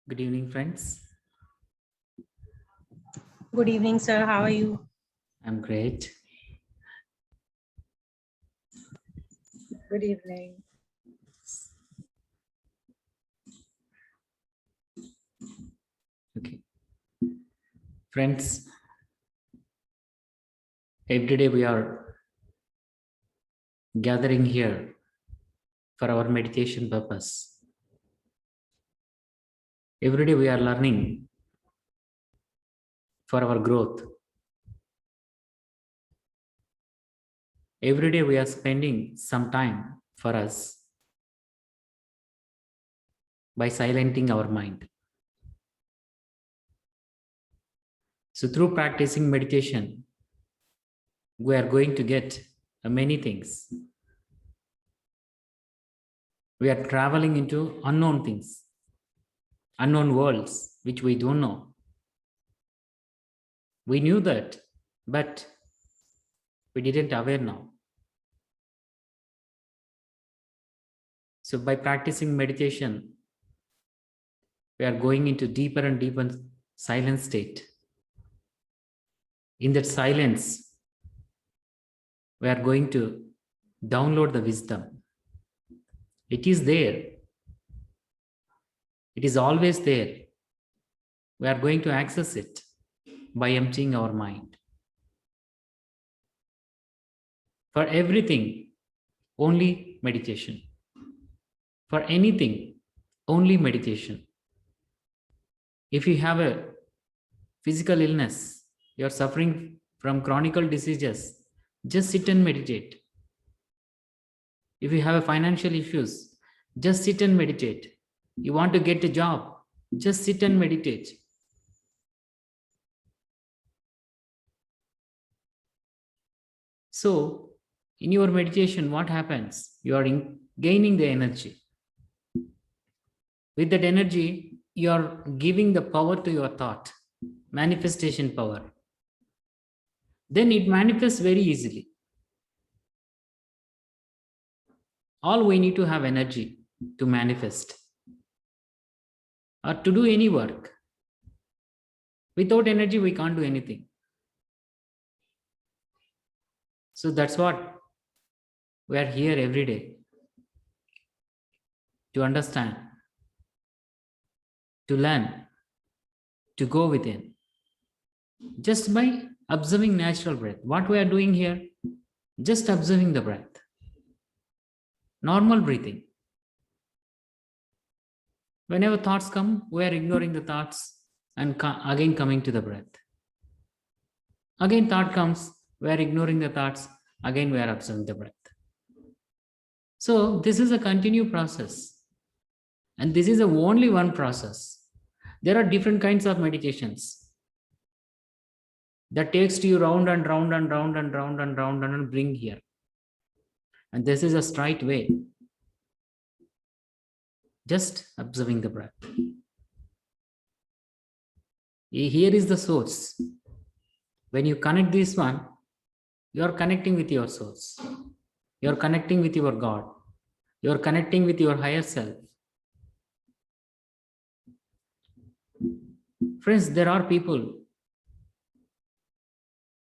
Good evening, friends. Good evening, sir. How are you? I'm great. Good evening. Okay. Friends, every day we are gathering here for our meditation purpose. Every day we are learning for our growth. Every day we are spending some time for us by silencing our mind. So through practicing meditation, we are going to get many things. We are traveling into unknown things, unknown worlds, which we don't know. We knew that, but we didn't aware now. So by practicing meditation, we are going into deeper and deeper silent state. In that silence, we are going to download the wisdom. It is there. It is always there. We are going to access it by emptying our mind. For everything, only meditation. For anything, only meditation. If you have a physical illness, you are suffering from chronic diseases, just sit and meditate. If you have a financial issues, just sit and meditate. You want to get a job, just sit and meditate. So, in your meditation, what happens? You are gaining the energy. With that energy, you are giving the power to your thought, manifestation power. Then it manifests very easily. All we need to have energy to manifest or to do any work. Without energy, we can't do anything. So that's what we are here every day to understand, to learn, to go within. Just by observing natural breath. What we are doing here, just observing the breath. Normal breathing. Whenever thoughts come, we are ignoring the thoughts and again coming to the breath. Again thought comes, we are ignoring the thoughts, again we are observing the breath. So this is a continued process. And this is only one process. There are different kinds of meditations that takes you round and round and round and round and round and bring here. And this is a straight way. Just observing the breath. Here is the source. When you connect this one, you are connecting with your source. You are connecting with your God. You are connecting with your higher self. Friends, there are people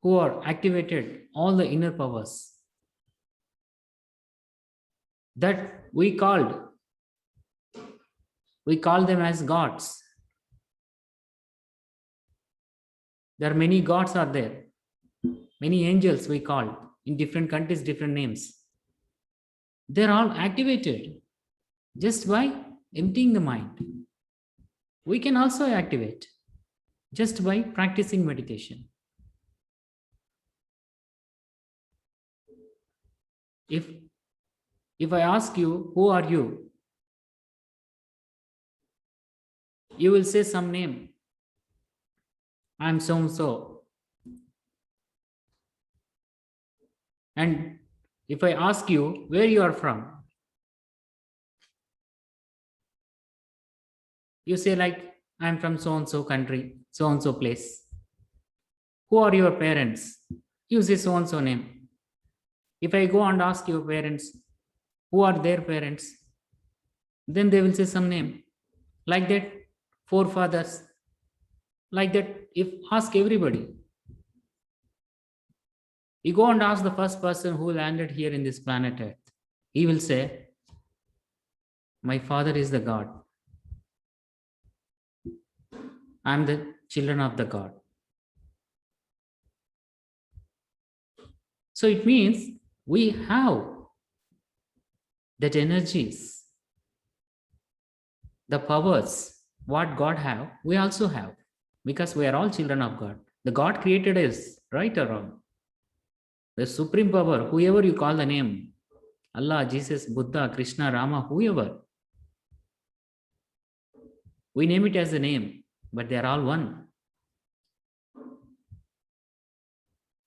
who are activated all the inner powers that we call them as gods. There are many gods are there. Many angels we call in different countries, different names. They're all activated just by emptying the mind. We can also activate just by practicing meditation. If I ask you, who are you? You will say some name. I'm so and so. And if I ask you where you are from, you say like, I'm from so and so country, so and so place. Who are your parents? You say so and so name. If I go and ask your parents, who are their parents? Then they will say some name. Like that, forefathers. Like that, if ask everybody. You go and ask the first person who landed here in this planet Earth. He will say, my father is the God. I'm the children of the God. So it means we have that energies, the powers, what God have, we also have, because we are all children of God. The God created us, right or wrong? The supreme power, whoever you call the name, Allah, Jesus, Buddha, Krishna, Rama, whoever, we name it as a name, but they are all one.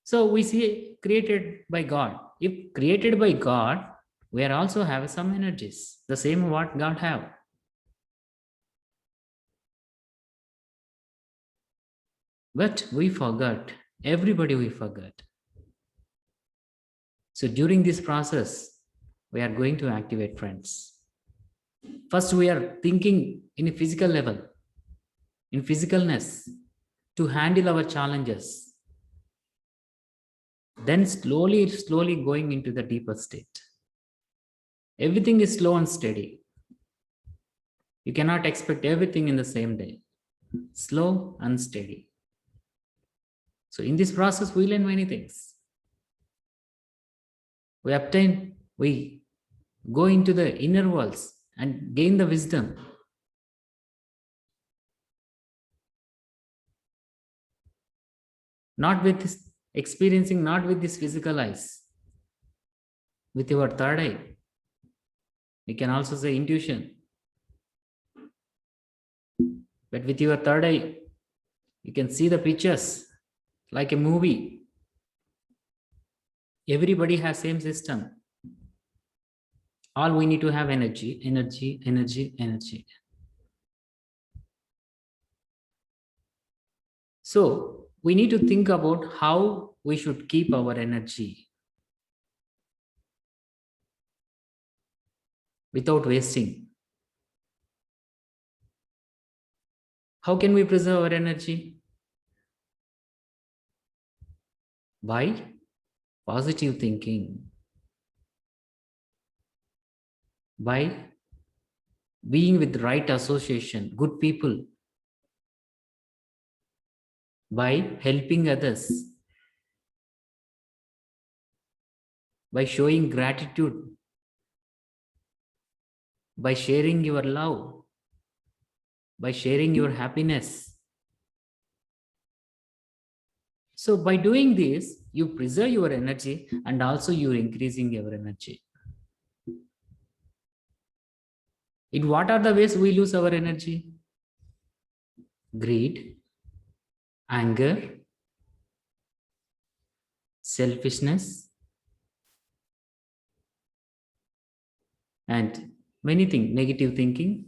So we see created by God. If created by God, we are also have some energies, the same what God have. But we forgot, everybody we forgot. So during this process, we are going to activate, friends. First, we are thinking in a physical level, in physicalness, to handle our challenges. Then slowly going into the deeper state. Everything is slow and steady. You cannot expect everything in the same day. Slow and steady. So in this process, we learn many things. We go into the inner worlds and gain the wisdom. Not with this experiencing, not with this physical eyes, with your third eye. You can also say intuition. But with your third eye, you can see the pictures like a movie. Everybody has same system. All we need to have energy, energy, energy, energy. So we need to think about how we should keep our energy without wasting. How can we preserve our energy? By positive thinking, by being with right association, good people, by helping others, by showing gratitude, by sharing your love, by sharing your happiness. So by doing this, you preserve your energy and also you're increasing your energy. In what are the ways we lose our energy? Greed, anger, selfishness, and many things, negative thinking.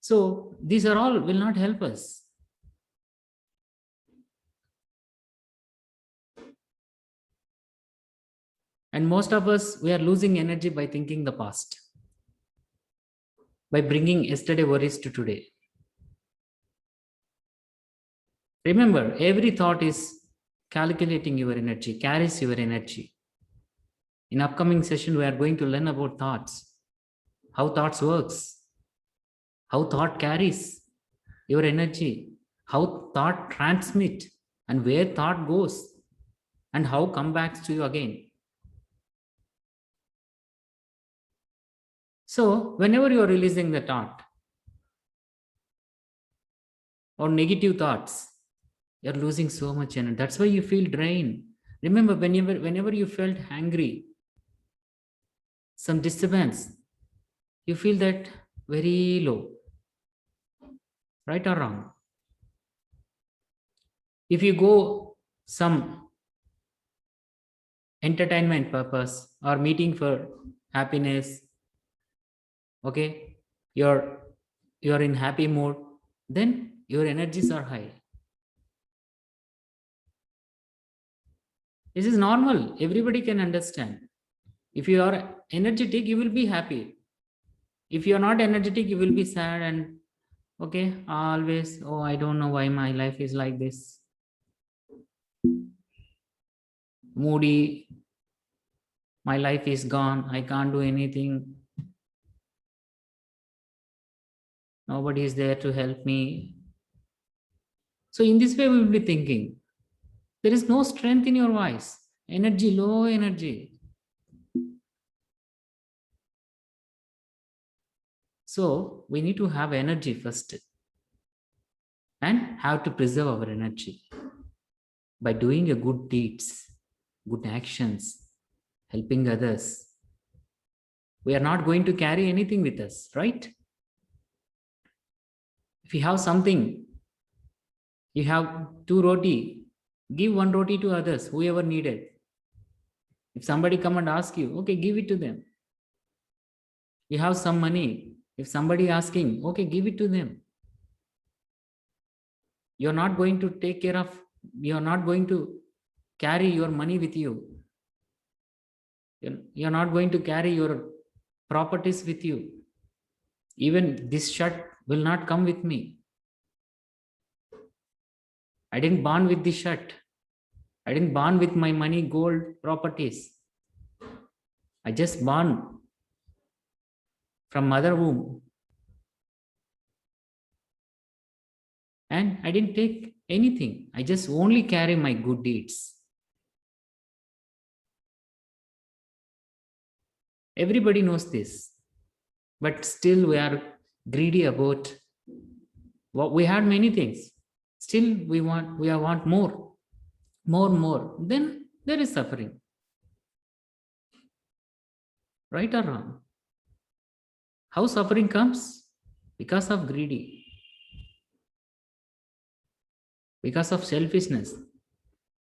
So these are all will not help us. And most of us, we are losing energy by thinking the past, by bringing yesterday worries to today. Remember, every thought is calculating your energy, carries your energy. In upcoming session, we are going to learn about thoughts, how thoughts works, how thought carries your energy, how thought transmit, and where thought goes, and how come back to you again. So whenever you are releasing the thought or negative thoughts, you're losing so much energy. That's why you feel drained. Remember, whenever you felt angry, some disturbance, you feel that very low. Right or wrong? If you go some entertainment purpose or meeting for happiness, okay, you're in happy mood, then your energies are high. This is normal. Everybody can understand. If you are energetic, you will be happy. If you're not energetic, you will be sad and okay, always, oh, I don't know why my life is like this. Moody, my life is gone, I can't do anything. Nobody is there to help me. So in this way, we will be thinking. There is no strength in your voice. Energy, low energy. So we need to have energy first and have to preserve our energy by doing a good deeds, good actions, helping others. We are not going to carry anything with us, right? If you have something, you have 2 roti, give 1 roti to others, whoever needed. If somebody come and ask you, okay, give it to them. You have some money. If somebody asking, okay, give it to them. You're not going to take care of, you're not going to carry your money with you. You're not going to carry your properties with you. Even this shirt will not come with me. I didn't born with this shirt. I didn't born with my money, gold, properties. I just born from mother womb. And I didn't take anything. I just only carry my good deeds. Everybody knows this. But still we are greedy about what we had many things. Still we want more. More. Then there is suffering. Right or wrong? How suffering comes? Because of greedy. Because of selfishness.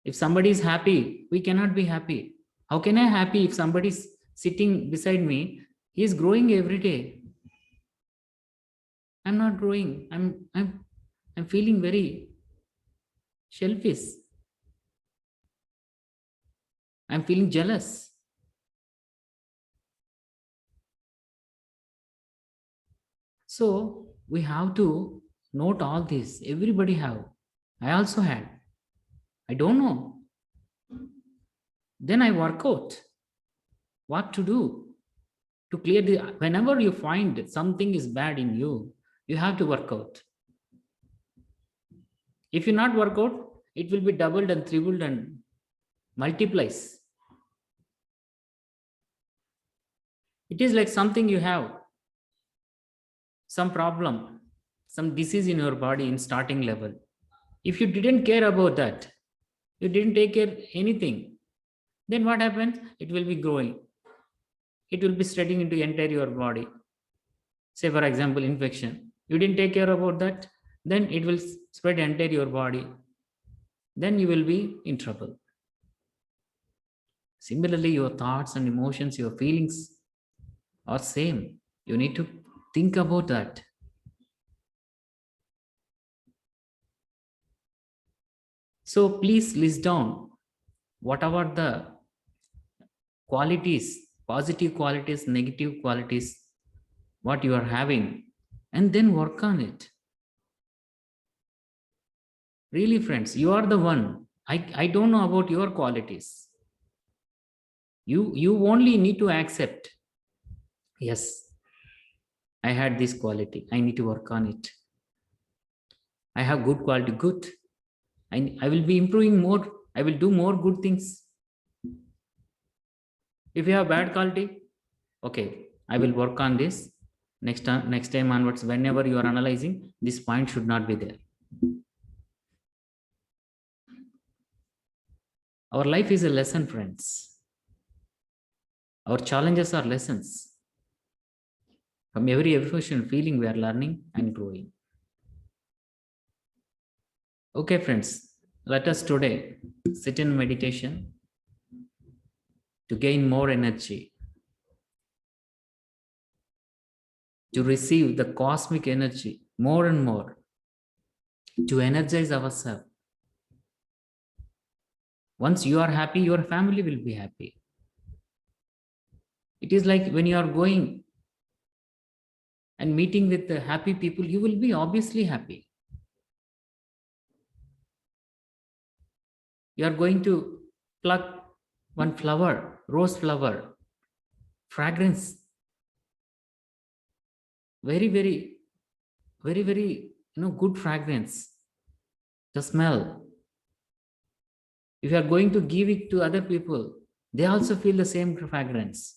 If somebody is happy, we cannot be happy. How can I happy if somebody is sitting beside me? He is growing every day. I'm not growing. I'm feeling very selfish. I'm feeling jealous. So we have to note all this. Everybody have. I also had. I don't know. Then I work out what to do to clear the. Whenever you find something is bad in you, you have to work out. If you not work out, it will be doubled and tripled and multiplies. It is like something you have, some problem, some disease in your body in starting level. If you didn't care about that, you didn't take care anything, then what happens? It will be growing. It will be spreading into entire your body. Say for example, infection. You didn't take care about that, then it will spread entire your body. Then you will be in trouble. Similarly, your thoughts and emotions, your feelings are same. You need to think about that. So please list down whatever the qualities, positive qualities, negative qualities, what you are having, and then work on it. Really, friends, you are the one. I don't know about your qualities. You only need to accept. Yes, I had this quality. I need to work on it. I have good quality. Good. I will be improving more. I will do more good things. If you have bad quality, okay, I will work on this. Next time onwards, whenever you are analyzing, this point should not be there. Our life is a lesson, friends. Our challenges are lessons. From every emotion, feeling, we are learning and growing. Okay, friends, let us today sit in meditation to gain more energy, to receive the cosmic energy more and more, to energize ourselves. Once you are happy, your family will be happy. It is like when you are going and meeting with the happy people, you will be obviously happy. You are going to pluck one flower, rose flower, fragrance, very, very, very, very, good fragrance, the smell. If you are going to give it to other people, they also feel the same fragrance,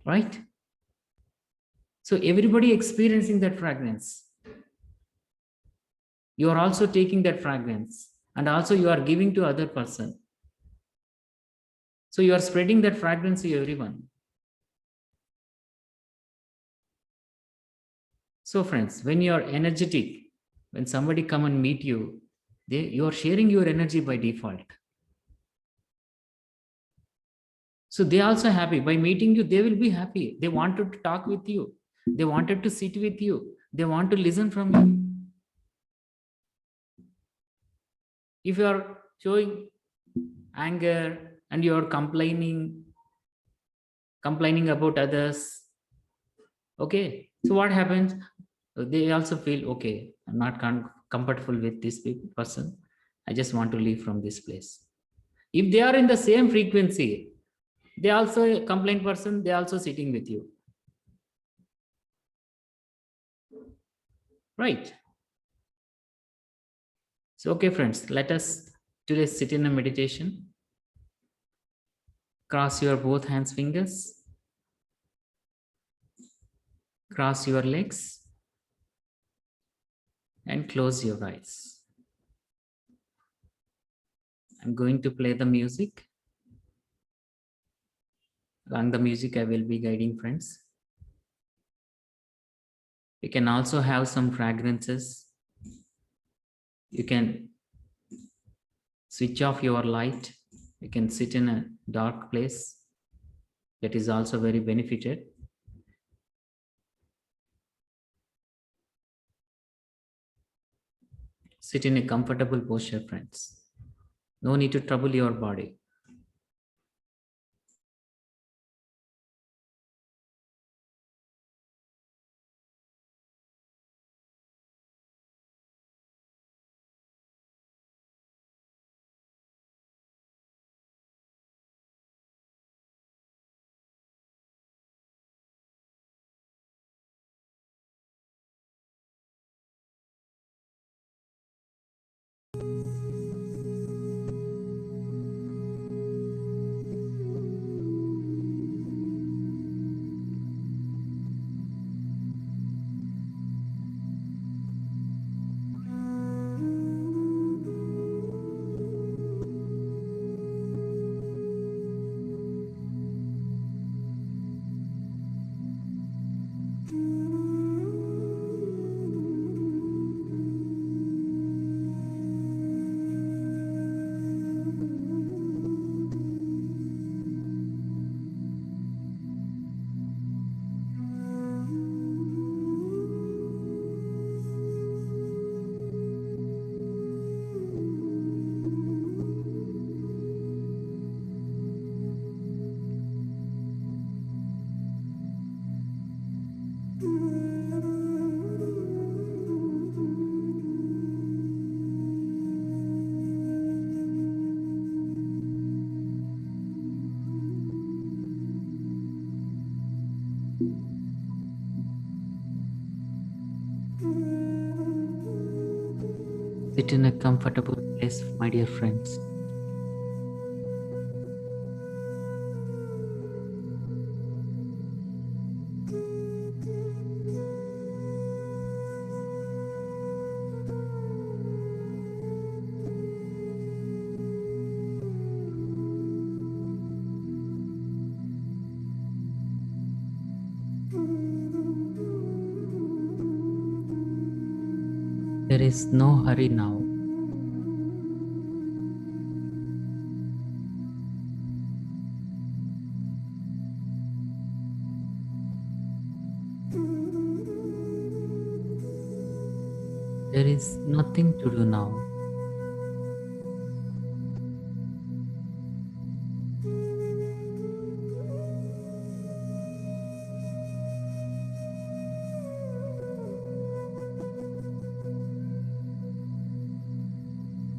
right? So everybody experiencing that fragrance. You are also taking that fragrance and also you are giving to other person. So you are spreading that fragrance to everyone. So friends, when you are energetic, when somebody come and meet you, you are sharing your energy by default. So they also happy. By meeting you, they will be happy. They wanted to talk with you. They wanted to sit with you. They want to listen from you. If you are showing anger and you are complaining about others, okay, so what happens? They also feel, okay, I'm not comfortable with this person. I just want to leave from this place. If they are in the same frequency, they also a complaint person, they also sitting with you, right? So okay friends, let us today sit in a meditation. Cross your both hands fingers, cross your legs and close your eyes. I'm going to play the music. Along the music, I will be guiding friends. You can also have some fragrances. You can switch off your light. You can sit in a dark place. That is also very benefited. Sit in a comfortable posture, friends. No need to trouble your body. Sit in a comfortable place, my dear friends. There is no hurry now. There is nothing to do now.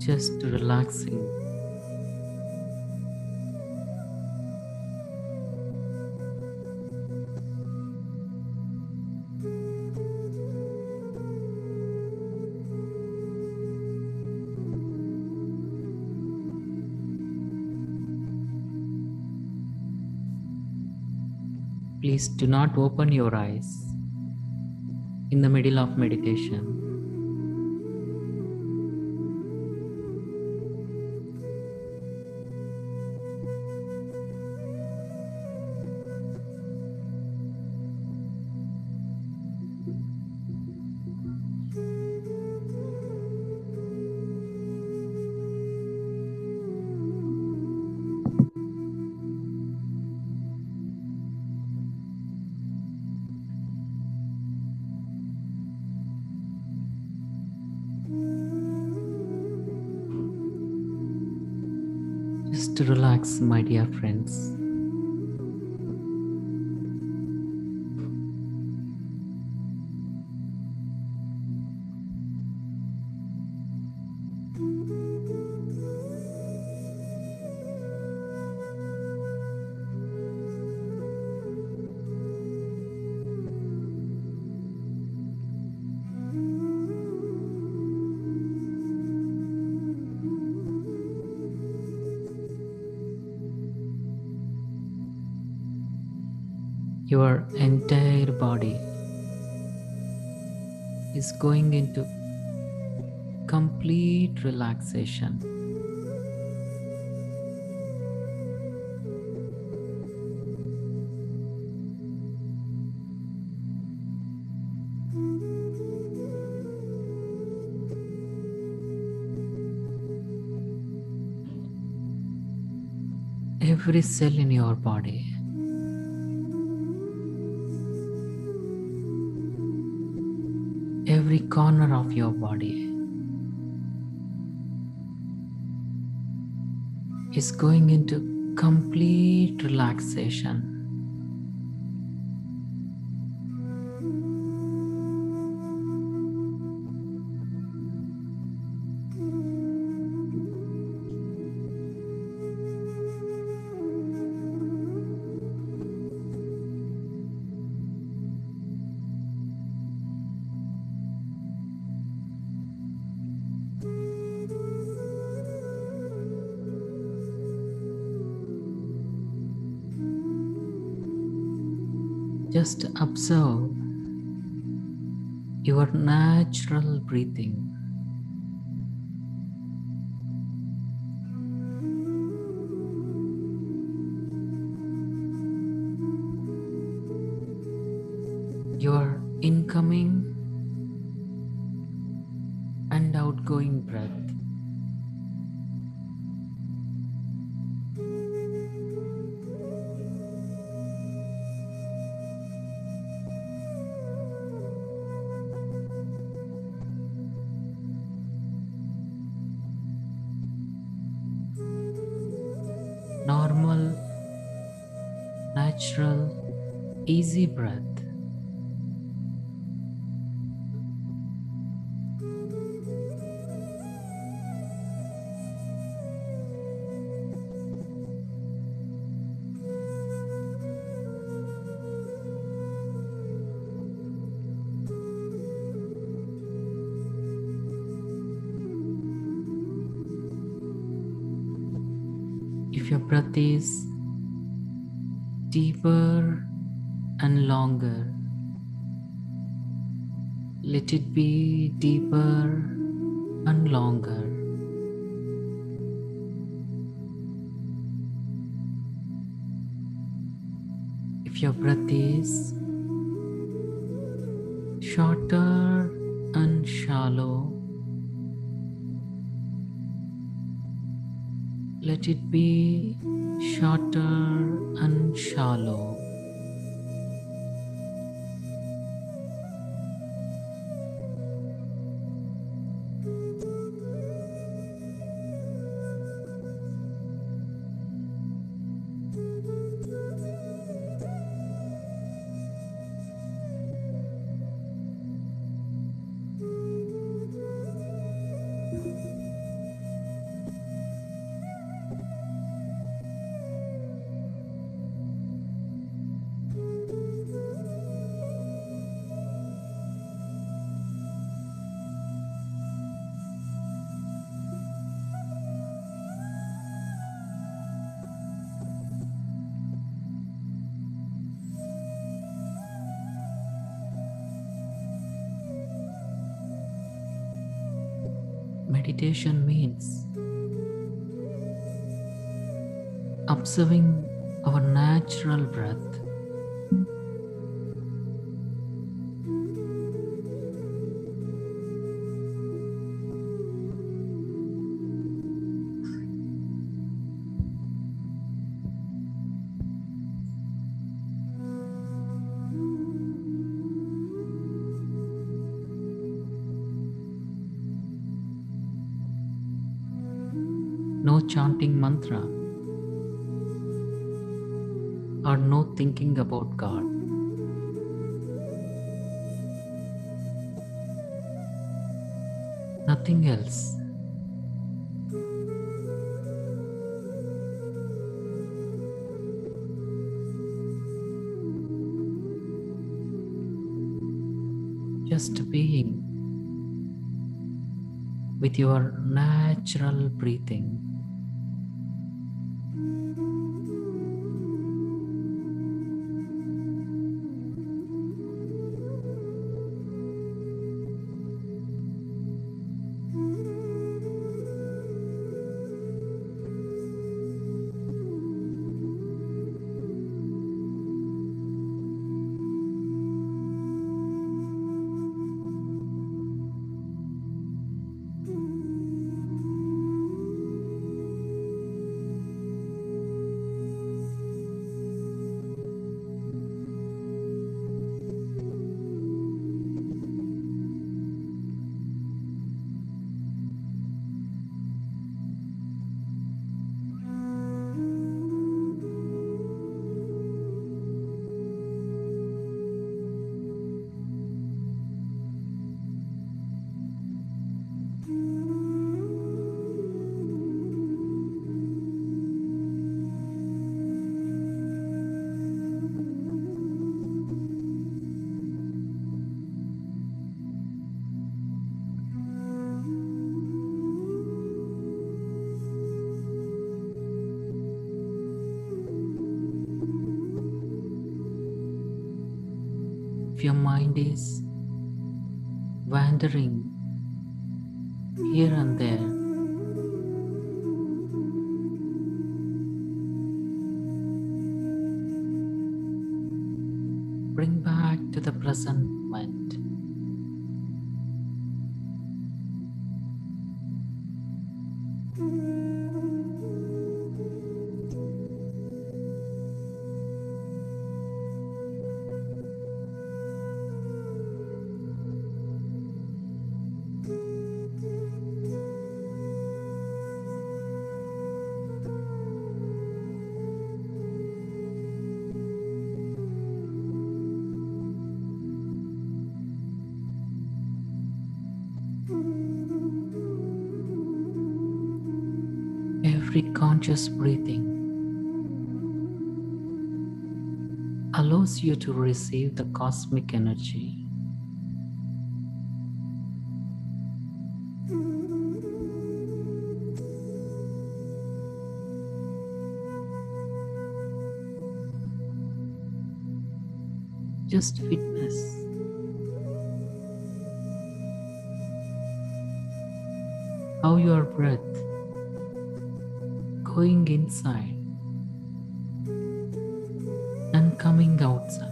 just relaxing. Please do not open your eyes in the middle of meditation. Just relax, my dear friends. Your entire body is going into complete relaxation. Every cell in your body every corner of your body is going into complete relaxation. Just observe your natural breathing. Your incoming and outgoing breath. Normal, natural, easy breath. If your breath is deeper and longer, let it be deeper and longer. If your breath is shorter and shallow, let it be shorter and shallow. Meditation means observing our natural breath, no chanting mantra or no thinking about God. Nothing else. Just being with your natural breathing. If your mind is wandering here and there, bring back to the present moment. Every conscious breathing allows you to receive the cosmic energy. Just witness how your breath going inside and coming outside.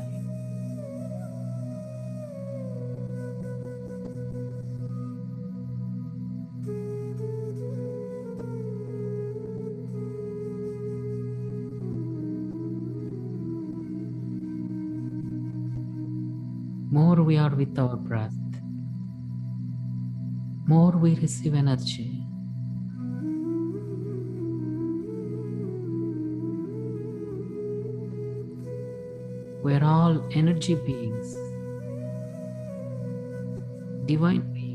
More we are with our breath, more we receive energy. We are all energy beings, divine beings.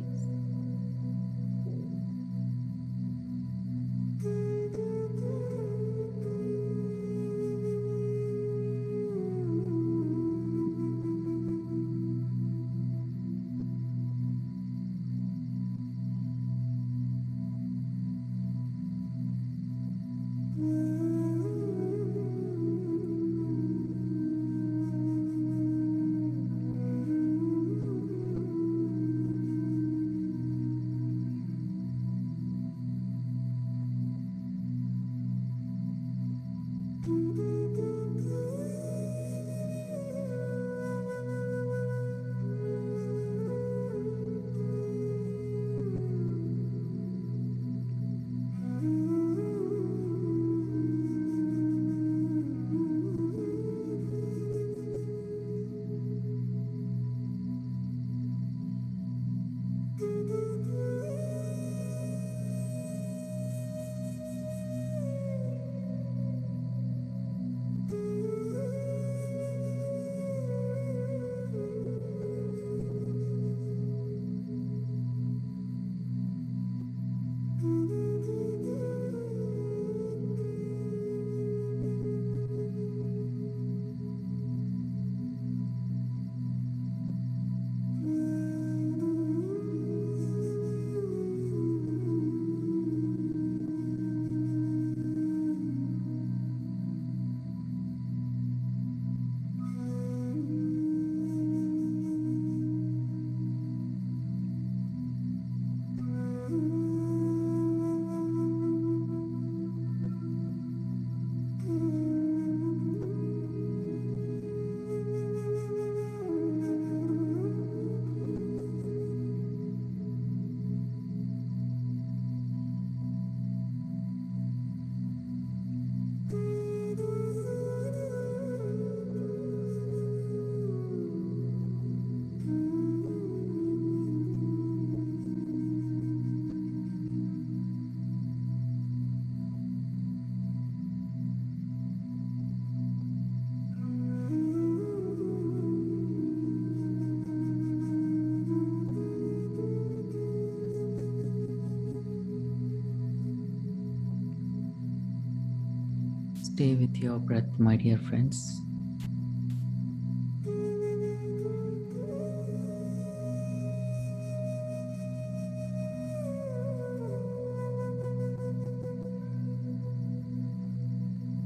Stay with your breath, my dear friends.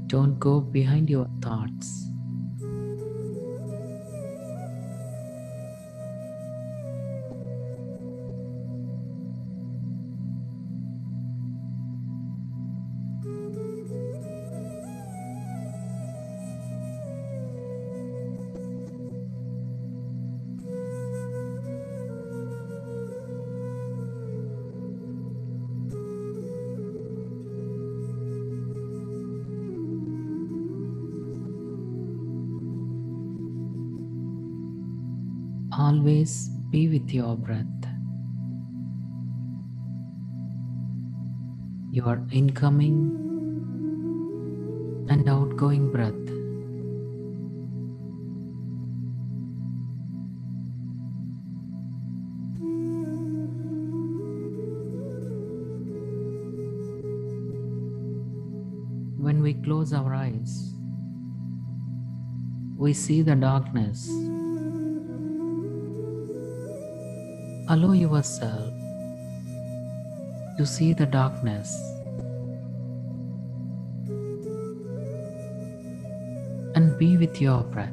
Don't go behind your thoughts. Always be with your breath, your incoming and outgoing breath. When we close our eyes, we see the darkness. Allow yourself to see the darkness and be with your breath.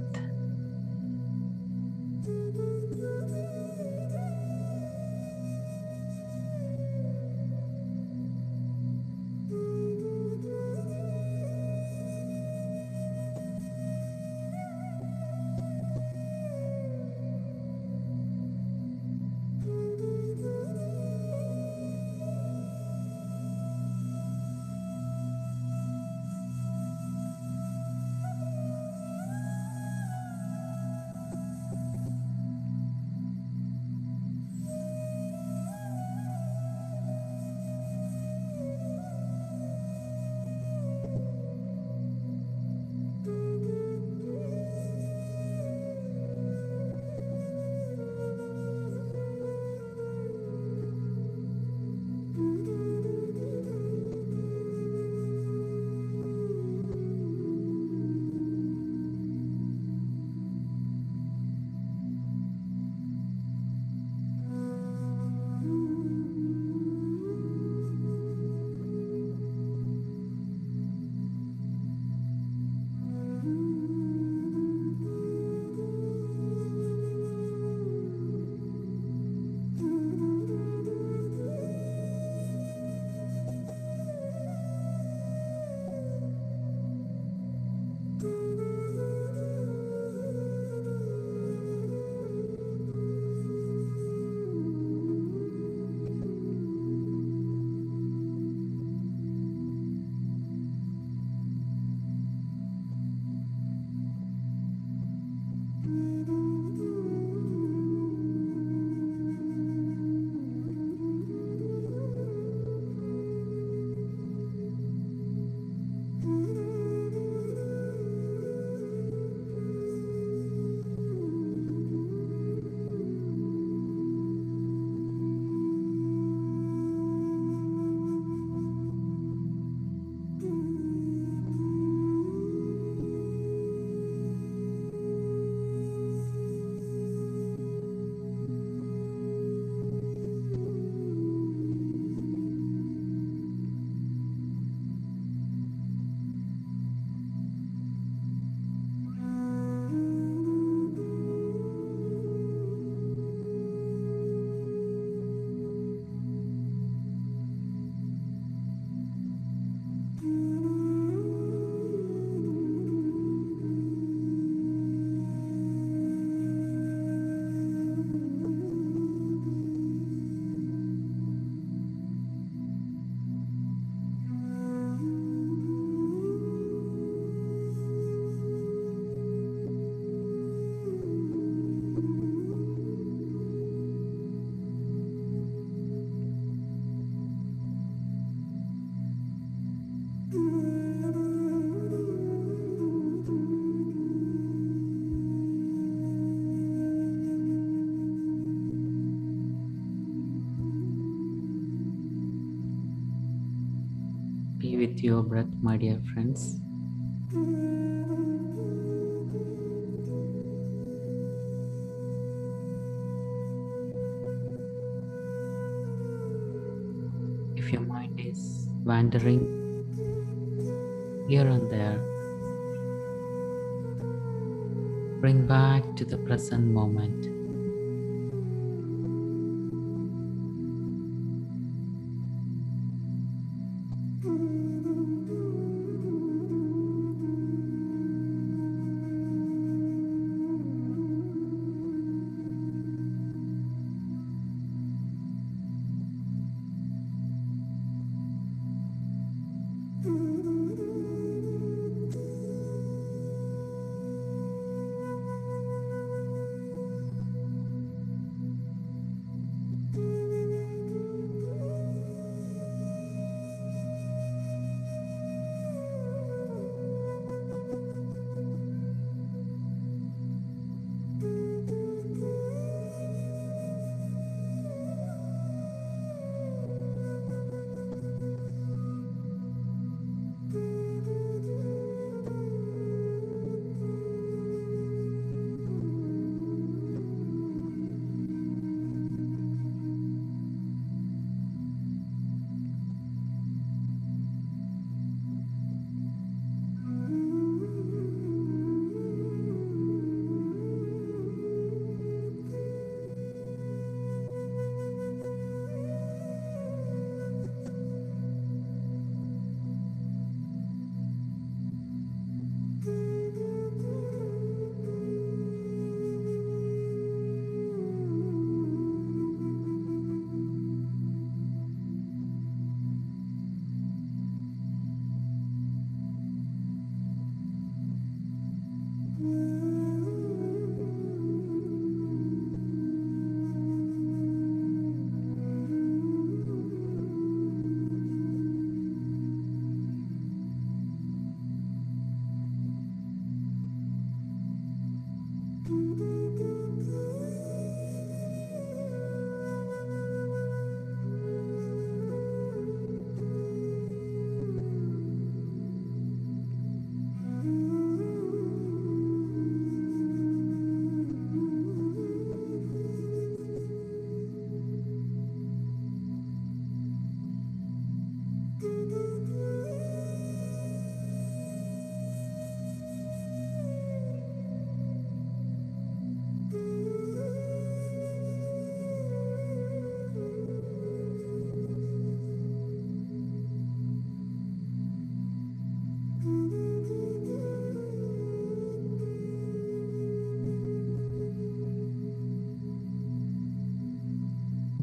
Be with your breath, my dear friends. If your mind is wandering here and there, bring back to the present moment.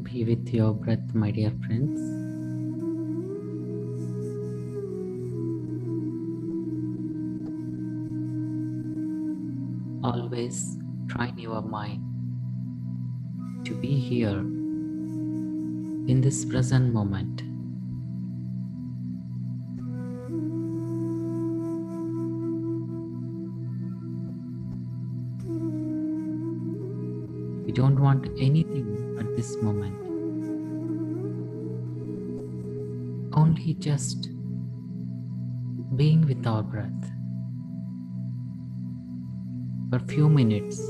Be with your breath, my dear friends. Always train your mind to be here in this present moment. We don't want anything at this moment. Only just being with our breath for a few minutes.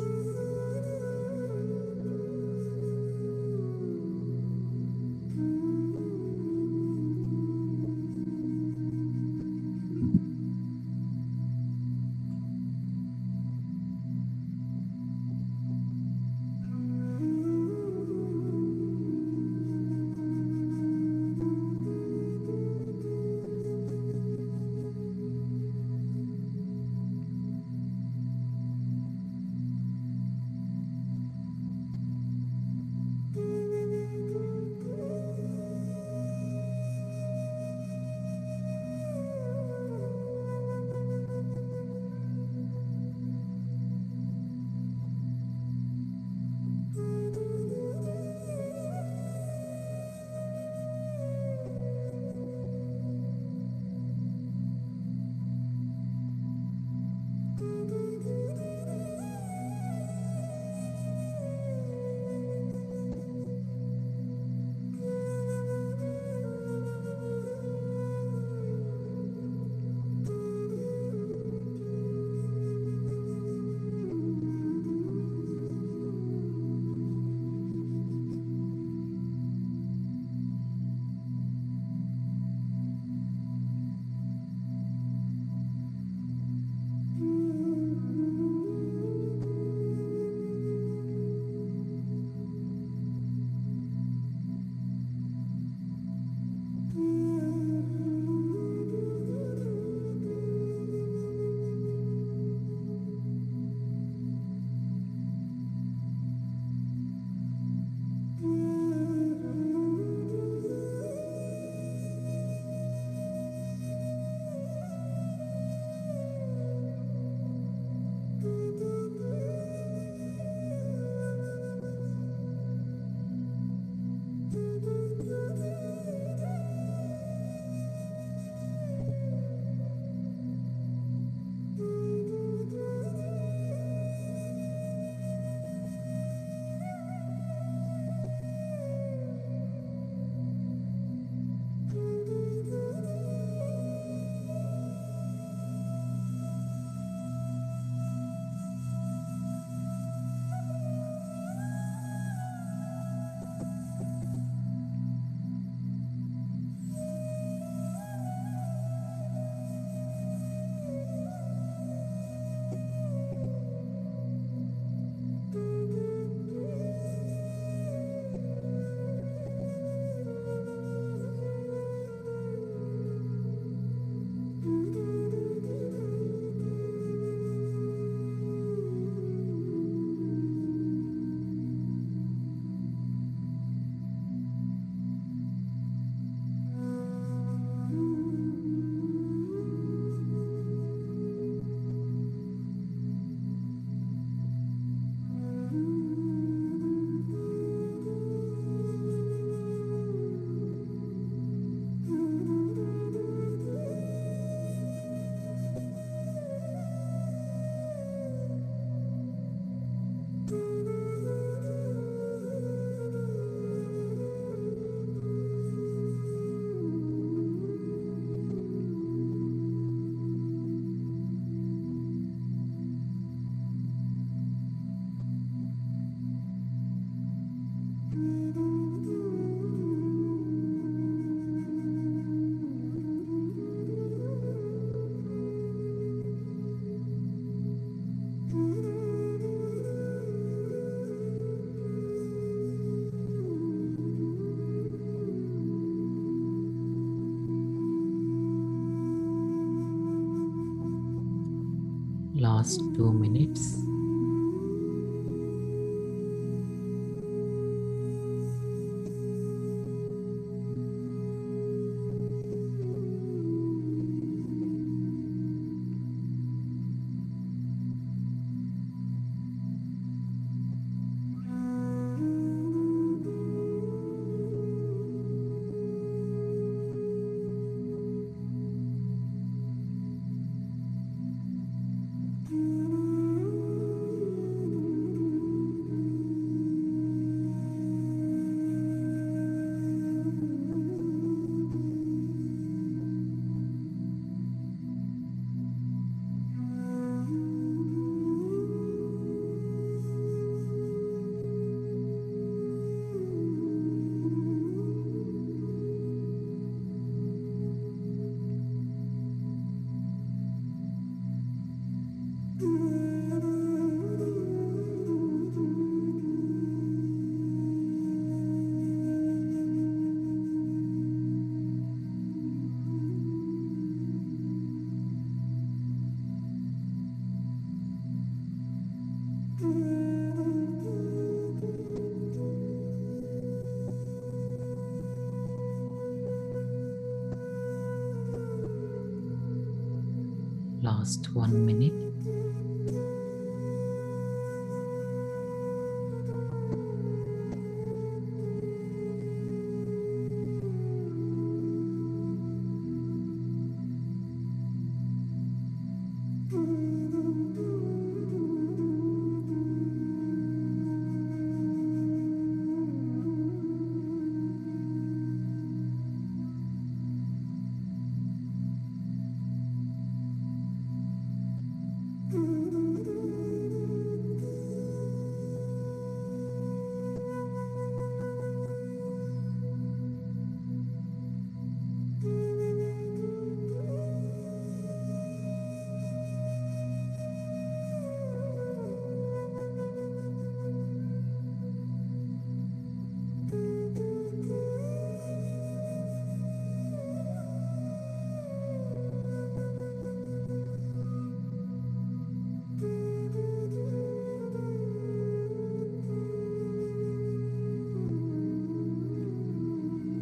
Last 2 minutes. Last 1 minute.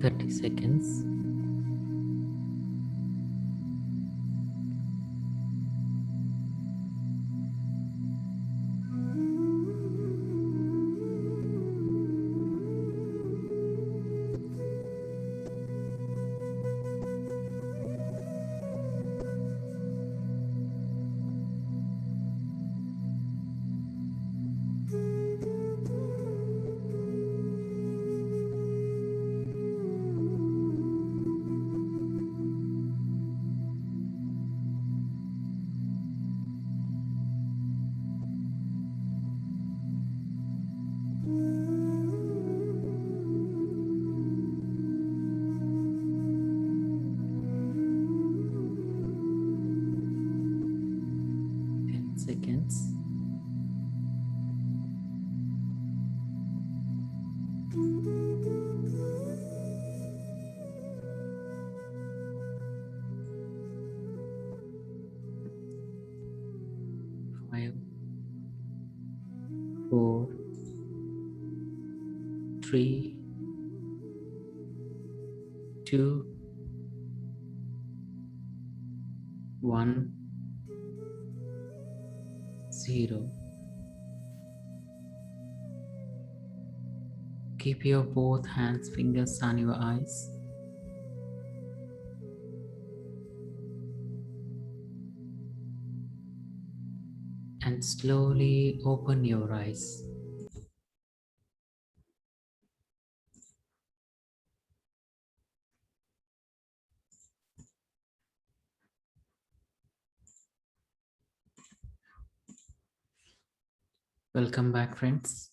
Thirty seconds. Seconds. Five, 4, 3, 2, 1, 0. Keep your both hands, fingers on your eyes. And slowly open your eyes. Welcome back, friends.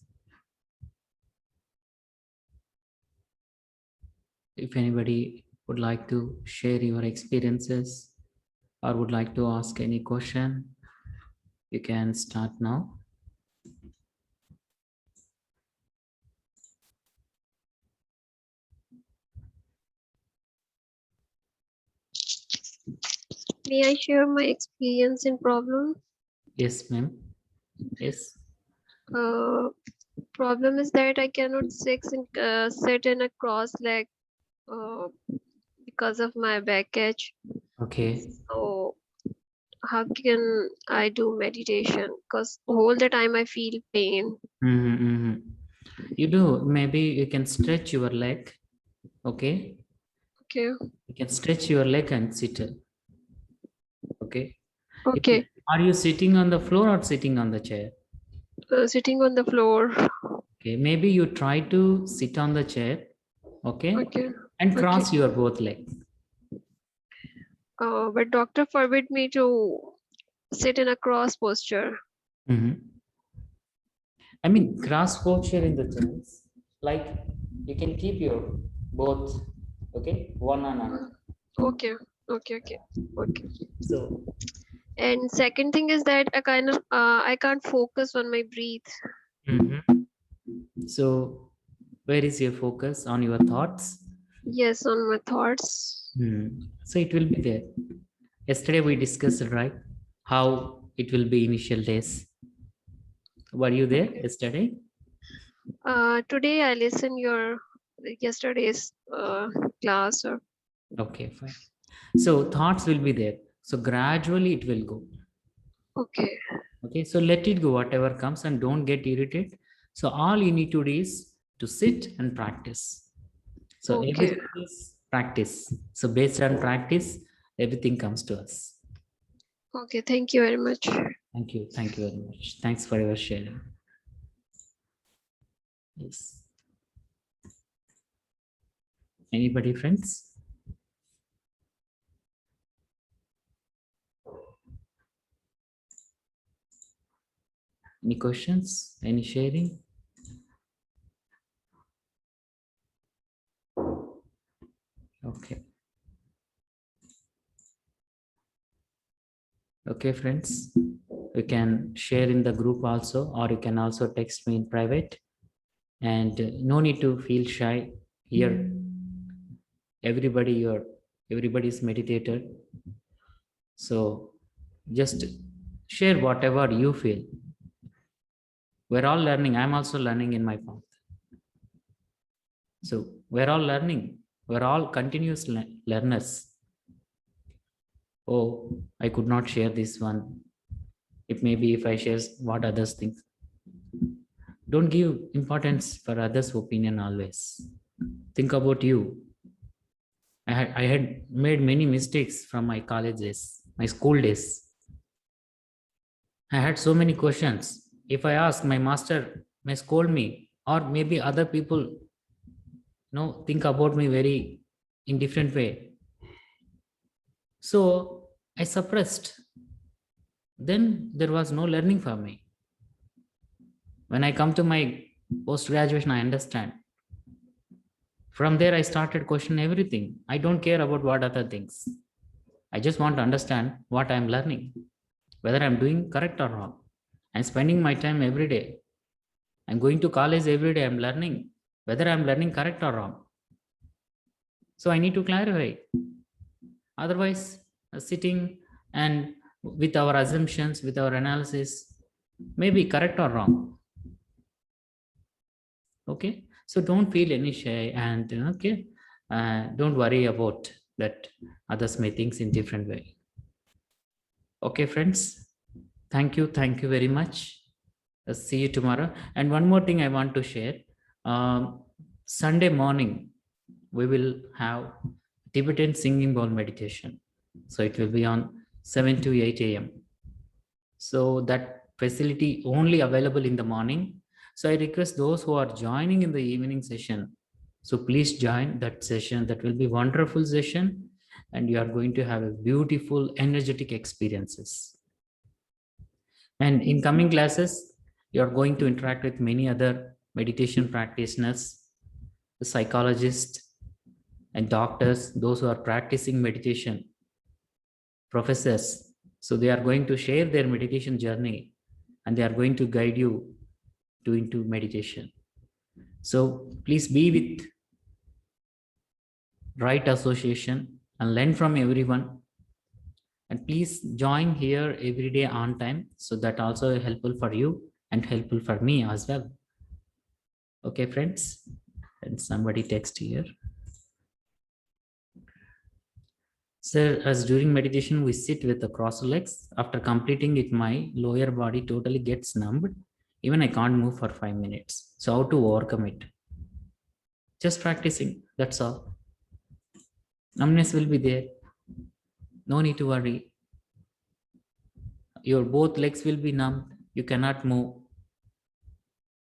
If anybody would like to share your experiences or would like to ask any question, you can start now. May I share my experience in problem? Yes, ma'am. Yes. Problem is that I cannot sit in a cross leg uh, because of my back edge. Okay. So how can I do meditation? Because all the time I feel pain. You do, maybe you can stretch your leg. Okay. Okay. You can stretch your leg and sit. Okay. Okay. Are you sitting on the floor or sitting on the chair? Sitting on the floor. Okay. Maybe you try to sit on the chair. Okay. Okay. And Okay. cross your both legs. But doctor forbid me to sit in a cross posture. I mean, cross posture in the sense, like you can keep your both, okay, one on another. Okay. Okay. Okay. Okay. So, And second thing is that I can't focus on my breath. mhm. So where is your focus on your thoughts? Yes, on my thoughts. So it will be there. Yesterday we discussed, right, how it will be initial days. Were you there yesterday? Today I listen your yesterday's class. Or Okay, fine. So thoughts will be there. So gradually it will go. okay. Okay, so let it go, whatever comes, and don't get irritated. So all you need to do is to sit and practice. So Okay. everything is practice. So based on practice, everything comes to us. Okay. Thank you very much. Thank you. Thank you very much. Thanks for your sharing. Yes. Anybody, friends? Any questions? Any sharing? Okay. Okay, friends. You can share in the group also, or you can also text me in private. And no need to feel shy here. Everybody is meditator. So just share whatever you feel. We're all learning. I'm also learning in my path. So we're all learning. We're all continuous learners. Oh, I could not share this one. It may be if I share what others think. Don't give importance for others' opinion always. Think about you. I had made many mistakes from my college days, my school days. I had so many questions. If I ask, my master may scold me, or maybe other people think about me very in different way. So I suppressed. Then there was no learning for me. When I come to my post graduation, I understand. From there, I started questioning everything. I don't care about what other things. I just want to understand what I'm learning, whether I'm doing correct or wrong. I'm spending my time every day. I'm going to college every day. I'm learning whether I'm learning correct or wrong. So I need to clarify. Otherwise, sitting and with our assumptions, with our analysis, may be correct or wrong. Okay, so don't feel any shy, and okay, don't worry about that others may think in different way. Okay, friends, thank you very much. See you tomorrow. And one more thing I want to share. Sunday morning we will have Tibetan singing bowl meditation. So it will be on 7 to 8 a.m. So that facility only available in the morning. So I request those who are joining in the evening session. So please join that session. That will be wonderful session. And you are going to have a beautiful, energetic experiences. And in coming classes, you are going to interact with many other meditation practitioners, the psychologists, and doctors, those who are practicing meditation, professors. So they are going to share their meditation journey, and they are going to guide you into meditation. So please be with right association and learn from everyone. And please join here every day on time. So that also helpful for you and helpful for me as well. Okay, friends. And somebody text here. Sir, as during meditation, we sit with the crossed legs. After completing it, my lower body totally gets numbed. Even I can't move for 5 minutes. So how to overcome it? Just practicing, that's all. Numbness will be there. No need to worry. Your both legs will be numb. You cannot move.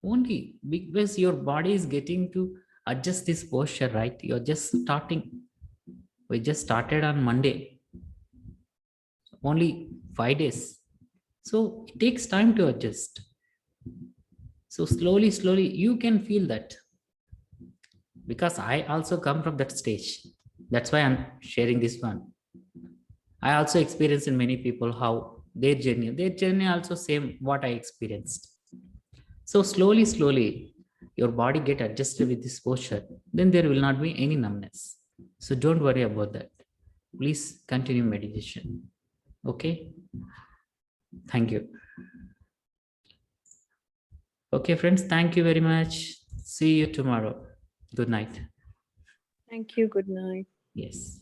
Only because your body is getting to adjust this posture, right? You're just starting. We just started on Monday. Only 5 days. So it takes time to adjust. So slowly, you can feel that. Because I also come from that stage. That's why I'm sharing this one. I also experienced in many people how their journey also same what I experienced. So slowly, your body get adjusted with this posture, then there will not be any numbness. So don't worry about that. Please continue meditation. Okay. Thank you. Okay, friends. Thank you very much. See you tomorrow. Good night. Thank you. Good night. Yes.